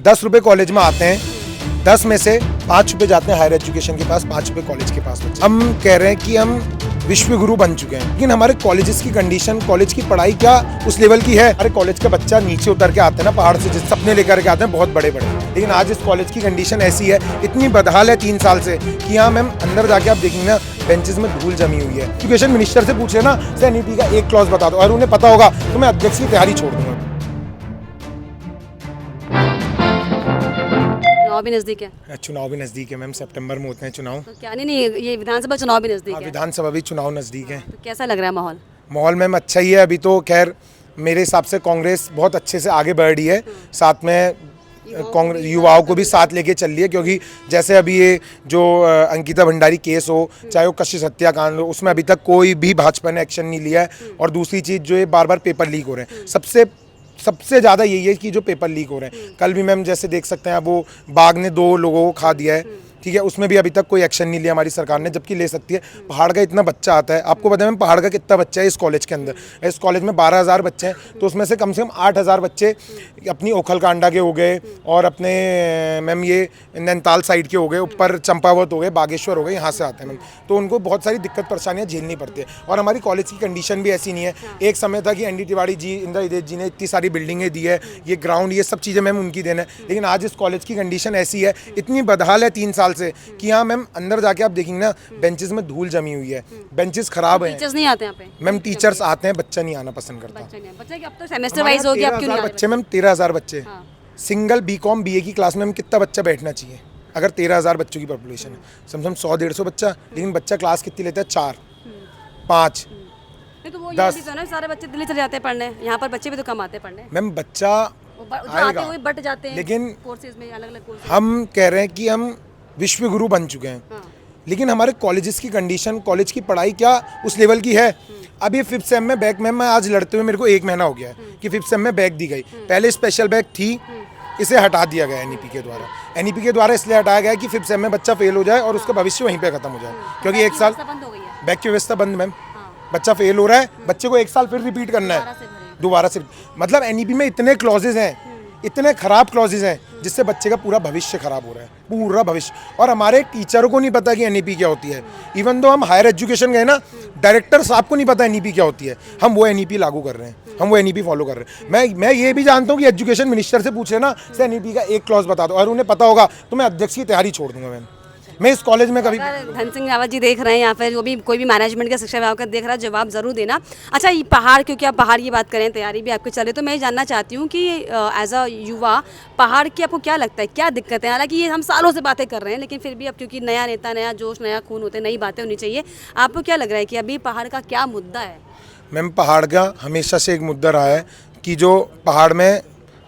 10 रुपए कॉलेज में आते हैं, 10 में से 5 रुपए जाते हैं हायर एजुकेशन के पास, 5 रुपए कॉलेज के पास। हम कह रहे हैं कि हम विश्व गुरु बन चुके हैं, लेकिन हमारे कॉलेजेस की कंडीशन, कॉलेज की पढ़ाई क्या उस लेवल की है। हमारे कॉलेज का बच्चा नीचे उतर के आते हैं ना पहाड़ से, जिस सपने लेकर के आते हैं बहुत बड़े बड़े, लेकिन आज इस कॉलेज की कंडीशन ऐसी है, इतनी बदहाल है 3 साल से कि यहाँ मैम अंदर जाके आप देखेंगे ना बेंचेस में धूल जमी हुई है। एजुकेशन मिनिस्टर से पूछ लेना एनईपी का एक क्लॉज बता दो, और उन्हें पता होगा तो मैं अध्यक्ष की तैयारी छोड़ दूंगा। चुनाव भी नजदीक है। चुनाव भी नजदीक है मैम, सितंबर में होते हैं चुनाव। तो क्या नहीं ये विधानसभा चुनाव भी नजदीक है। विधानसभा भी चुनाव नजदीक है। तो कैसा लग रहा है माहौल? माहौल मैम अच्छा ही है। अभी तो खैर मेरे हिसाब से कांग्रेस बहुत अच्छे से आगे बढ़ रही है, साथ में कांग्रेस युवाओं को भी साथ लेके चल रही है, क्योंकि जैसे अभी ये जो अंकिता भंडारी केस हो, चाहे वो कशिश हत्याकांड हो, उसमें अभी तक कोई भी भाजपा ने एक्शन नहीं लिया है। और दूसरी चीज़ जो ये बार बार पेपर लीक हो रहे हैं, सबसे ज़्यादा यही है कि जो पेपर लीक हो रहे हैं। कल भी मैम जैसे देख सकते हैं, वो बाघ ने 2 लोगों को खा दिया है, ठीक है, उसमें भी अभी तक कोई एक्शन नहीं लिया हमारी सरकार ने, जबकि ले सकती है। पहाड़ का इतना बच्चा आता है, आपको पता है मैम पहाड़ का कितना बच्चा है इस कॉलेज के अंदर। इस कॉलेज में 12,000 बच्चे हैं, तो उसमें से कम 8,000 बच्चे अपनी ओखलकांडा के हो गए, और अपने मैम ये नैनीताल साइड के हो गए, ऊपर चंपावत हो गए, बागेश्वर हो गए, यहाँ से आते हैं मैम। तो उनको बहुत सारी दिक्कत परेशानियाँ झेलनी पड़ती है। और हमारी कॉलेज की कंडीशन भी ऐसी नहीं है। एक समय था कि एनडी तिवारी जी, इंदिरा हृदय जी ने इतनी सारी बिल्डिंगें दी है, ये ग्राउंड, ये सब चीज़ें मैम उनकी देन है, लेकिन आज इस कॉलेज की कंडीशन ऐसी है, इतनी बदहाल है 3 साल से कि यहाँ मैम अंदर जाके आप देखेंगे ना बेंचेस में धूल जमी हुई है, बेंचेस खराब हैं। टीचर्स नहीं आते यहाँ पे? मैम टीचर्स आते हैं, बच्चा नहीं आना पसंद करता। बच्चे अब तो सेमेस्टर वाइज हो गया, अब क्यों नहीं आ रहे? बच्चे मैम 13,000 बच्चे, सिंगल बीकॉम बीए की क्लास में हम कितना बच्चा बैठना चाहिए? अगर 13,000 बच्चों की पॉपुलेशन है, समझ 100-150 बच्चा, लेकिन बच्चा क्लास कितनी लेता है? 4, 5, नहीं तो वो 10। ये भी तो ना, सारे बच्चे दिल्ली चले जाते हैं पढ़ने, यहाँ पर बच्चे भी तो कम आते हैं पढ़ने। मैम बच्चा आते हुए बट जाते हैं, लेकिन कोर्सेज में अलग-अलग कोर्सेज। हम कह रहे हैं कि हम विश्व गुरु बन चुके हैं, लेकिन हमारे कॉलेजेस की कंडीशन, कॉलेज की पढ़ाई क्या उस लेवल की है। अभी 5th सेम में बैक, मैम मैं आज लड़ते हुए मेरे को 1 महीना हो गया है कि 5th सेम में बैक दी गई। पहले स्पेशल बैक थी, इसे हटा दिया गया एनईपी के द्वारा। एनईपी के द्वारा इसलिए हटाया गया कि 5th सेम में बच्चा फेल हो जाए और उसका भविष्य वहीं पे खत्म हो जाए, क्योंकि 1 साल बैक की व्यवस्था बंद। मैम बच्चा फेल हो रहा है, बच्चे को 1 साल फिर रिपीट करना है दोबारा से। मतलब एनईपी में इतने क्लॉजेज हैं, इतने खराब क्लॉजेज हैं, जिससे बच्चे का पूरा भविष्य खराब हो रहा है, पूरा भविष्य। और हमारे टीचरों को नहीं पता कि एनईपी क्या होती है। इवन दो हम हायर एजुकेशन गए ना, डायरेक्टर साहब को नहीं पता एनईपी क्या होती है। हम वो एनईपी लागू कर रहे हैं, हम वो एनईपी फॉलो कर रहे हैं। मैं ये भी जानता हूँ कि एजुकेशन मिनिस्टर से पूछ लेना एनईपी का एक क्लॉज बता दो, और उन्हें पता होगा तो मैं अध्यक्ष की तैयारी छोड़ दूंगा। मैं इस कॉलेज में कभी धन सिंह रावत जी देख रहे हैं यहाँ पर, जो भी कोई भी मैनेजमेंट का शिक्षा विभाग का देख रहा है, जवाब जरूर देना। अच्छा, ये पहाड़, क्योंकि आप पहाड़ की बात करें, तैयारी भी आपके चले, तो मैं ये जानना चाहती हूँ कि एज अ युवा पहाड़ की आपको क्या लगता है, क्या दिक्कत है? हालांकि ये हम सालों से बातें कर रहे हैं, लेकिन फिर भी अब क्योंकि नया नेता, नया जोश, नया खून होते, नई बातें होनी चाहिए। आपको क्या लग रहा है कि अभी पहाड़ का क्या मुद्दा है? मैम पहाड़ का हमेशा से एक मुद्दा रहा है कि जो पहाड़ में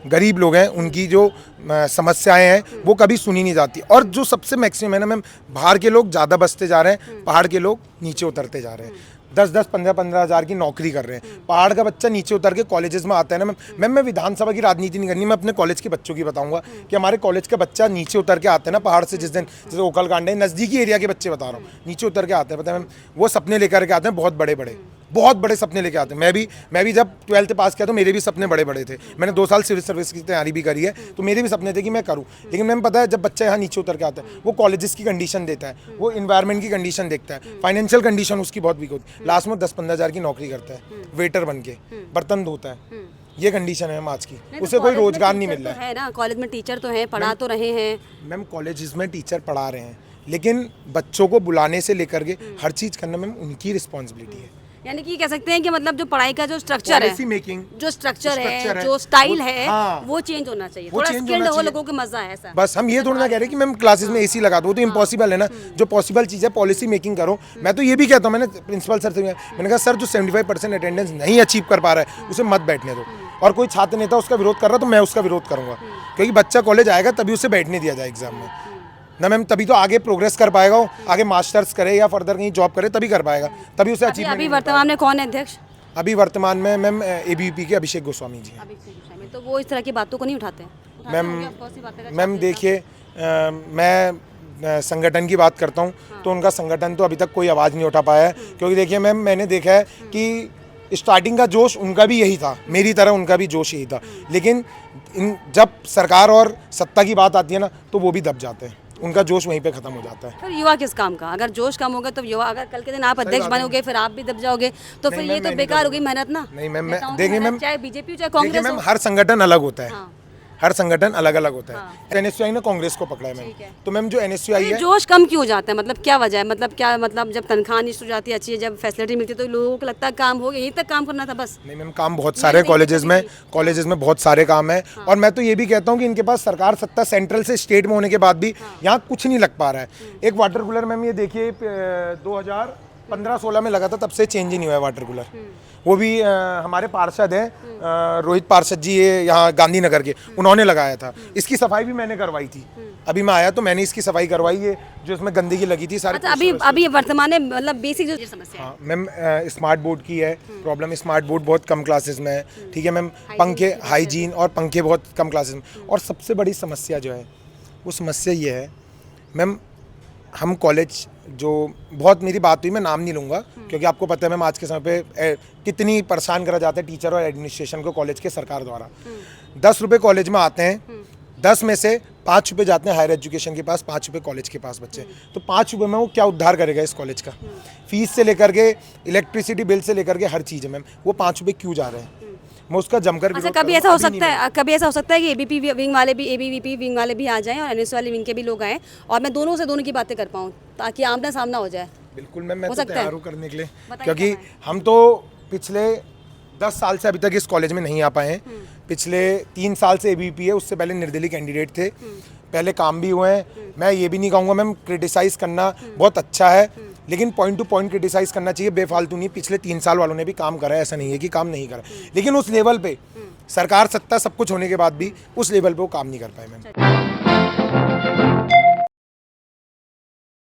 गरीब लोग हैं, उनकी जो समस्याएं हैं वो कभी सुनी नहीं जाती। और जो सबसे मैक्सिमम है ना मैम, बाहर के लोग ज़्यादा बसते जा रहे हैं, पहाड़ के लोग नीचे उतरते जा रहे हैं। 10-10, 15-15 हज़ार की नौकरी कर रहे हैं। पहाड़ का बच्चा नीचे उतर के कॉलेजेस में आता है ना मैम। मैं विधानसभा की राजनीति नहीं करनी, मैं अपने कॉलेज के बच्चों की बताऊंगा कि हमारे कॉलेज का बच्चा नीचे उतर के आता है ना पहाड़ से, जिस दिन जैसे ओखलकांडा, नज़दीकी एरिया के बच्चे बता रहा हूँ, नीचे उतर के आते हैं, पता है मैम, वो सपने लेकर के आते हैं, बहुत बड़े सपने लेके आते हैं। मैं भी जब 12th पास किया तो मेरे भी सपने बड़े बड़े थे। मैंने 2 साल सिविल सर्विस की तैयारी भी करी है, तो मेरे भी सपने थे कि मैं करूं। लेकिन मैंने पता है जब बच्चा यहाँ नीचे उतर के आता है, वो कॉलेजेस की कंडीशन देता है, वो इन्वायरमेंट की कंडीशन देखता है, फाइनेंशियल कंडीशन उसकी बहुत वीक होती है। लास्ट में 10-15 हज़ार की नौकरी करता है, वेटर बन के बर्तन धोता है। ये कंडीशन है आज की, उसे कोई रोजगार नहीं मिल रहा है ना। कॉलेज में टीचर तो हैं, पढ़ा तो रहे हैं मैम, कॉलेजेस में टीचर पढ़ा रहे हैं, लेकिन बच्चों को बुलाने से लेकर के हर चीज़ करना मैम उनकी रिस्पॉन्सिबिलिटी है। यानी कि कह सकते हैं कि मतलब जो पढ़ाई का जो स्ट्रक्चर है, मेकिंग, जो स्ट्रक्चर है, जो स्टाइल है, हाँ, वो चेंज होना चाहिए, वो थोड़ा चेंज स्किल्ड होना हो, चाहिए। लोगों को मजा है ऐसा। बस हम ये थोड़ा ना कह रहे कि मैम क्लासेस में एसी लगा दो, तो इम्पॉसिबल है ना। जो पॉसिबल चीज़ है पॉलिसी मेकिंग करो। मैं तो ये भी कहता हूँ, मैंने प्रिंसिपल सर से मैंने कहा सर जो 75% अटेंडेंस नहीं अचीव कर पा रहा है उसे मत बैठने दो, और कोई छात्र नेता उसका विरोध कर रहा तो मैं उसका विरोध करूँगा, क्योंकि बच्चा कॉलेज आएगा तभी उसे बैठने दिया जाए एग्जाम में ना मैम, तभी तो आगे प्रोग्रेस कर पाएगा, वो आगे मास्टर्स करे या फर्दर कहीं जॉब करे तभी कर पाएगा, तभी उसे अचीव। अभी वर्तमान में कौन है अध्यक्ष? अभी वर्तमान में मैम एबीवीपी के अभिषेक गोस्वामी जी हैं। तो वो इस तरह की बातों को नहीं उठाते मैम देखिए, मैं संगठन की बात करता हूँ तो उनका संगठन तो अभी तक कोई आवाज़ नहीं उठा पाया है, क्योंकि देखिए मैम मैंने देखा है कि स्टार्टिंग का जोश उनका भी यही था, मेरी तरह उनका भी जोश यही था, लेकिन जब सरकार और सत्ता की बात आती है ना तो वो भी दब जाते हैं, उनका जोश वहीं पे खत्म हो जाता है। फिर युवा किस काम का? अगर जोश कम होगा तो युवा, अगर कल के दिन आप अध्यक्ष बनोगे फिर आप भी दब जाओगे तो फिर ये तो बेकार होगी मेहनत ना। नहीं मैम, मैं नेताओं की देखिए मेहनत, मैम, चाहे बीजेपी चाहे देखिए कांग्रेस मैम, हो। हर संगठन अलग होता है, हाँ। हर संगठन अलग अलग होता हाँ। है। एनएसयूआई ने कांग्रेस को पकड़ा है मैम, ठीक है। तो मैम जो एनएसयूआई ये है, जोश कम क्यों हो जाता है? मतलब क्या वजह है? मतलब क्या, मतलब जब तनख्वाह नहीं हो जाती अच्छी है, जब फैसिलिटी मिलती है तो लोगों को लगता है काम हो गया, यहीं तक काम करना था बस। नहीं मैम, काम बहुत सारे कॉलेजेस में बहुत सारे काम है, और मैं तो ये भी कहता हूँ कि इनके पास सरकार सत्ता सेंट्रल से स्टेट में होने के बाद भी यहाँ कुछ नहीं लग पा रहा है। एक वाटर कूलर मैम ये देखिए 2015-16 में लगा था, तब से चेंज ही नहीं हुआ है वाटर कूलर। वो भी हमारे पार्षद हैं रोहित पार्षद जी, ये यहाँ गांधीनगर के, उन्होंने लगाया था। इसकी सफाई भी मैंने करवाई थी, अभी मैं आया तो मैंने इसकी सफाई करवाई है, जो इसमें गंदगी लगी थी सारी। अच्छा, अभी वर्तमान में मतलब बेसिक जो समस्या है। हाँ मैम, स्मार्ट बोर्ड की है प्रॉब्लम, स्मार्ट बोर्ड बहुत कम क्लासेस में है, ठीक है मैम। पंखे, हाइजीन और पंखे बहुत कम क्लासेस में, और सबसे बड़ी समस्या जो है वो समस्या ये है मैम, हम कॉलेज जो बहुत, मेरी बात हुई, मैं नाम नहीं लूँगा क्योंकि आपको पता है मैम आज के समय पे कितनी परेशान करा जाता है टीचर और एडमिनिस्ट्रेशन को कॉलेज के सरकार द्वारा। 10 रुपये कॉलेज में आते हैं, 10 में से 5 रुपये जाते हैं हायर एजुकेशन के पास, 5 रुपये कॉलेज के पास बच्चे, तो 5 रुपये में वो क्या उद्धार करेगा इस कॉलेज का? फीस से लेकर के इलेक्ट्रिसिटी बिल से लेकर के हर चीज़ है मैम, वो 5 रुपये क्यों जा रहे हैं? मैं उसका जमकर अच्छा, विरोध कभी करूंगा, ऐसा हो अभी नहीं सकता है, कभी ऐसा हो सकता है कि एबीपी विंग वाले भी, एबीवीपी विंग वाले भी आ जाएं और एनएस वाले विंग के भी लोग आएं और मैं दोनों से दोनों की बातें कर पाऊँ ताकि आमना सामना हो जाए। बिल्कुल मैम, मैं हो तो सकता है? तैयार हूँ करने के लिए, बताइए क्योंकि क्या है? हम तो पिछले 10 साल से अभी तक इस कॉलेज में नहीं आ पाए हैं। पिछले 3 साल से एबीपी है, उससे पहले निर्दलीय कैंडिडेट थे, पहले काम भी हुए हैं। मैं ये भी नहीं कहूँगा मैम, क्रिटिसाइज़ करना बहुत अच्छा है, लेकिन पॉइंट टू पॉइंट क्रिटिसाइज़ करना चाहिए, बेफालतू नहीं। पिछले 3 साल वालों ने भी काम करा है, ऐसा नहीं है कि काम नहीं करा, लेकिन उस लेवल पे सरकार सत्ता सब कुछ होने के बाद भी उस लेवल पे वो काम नहीं कर पाए मैम।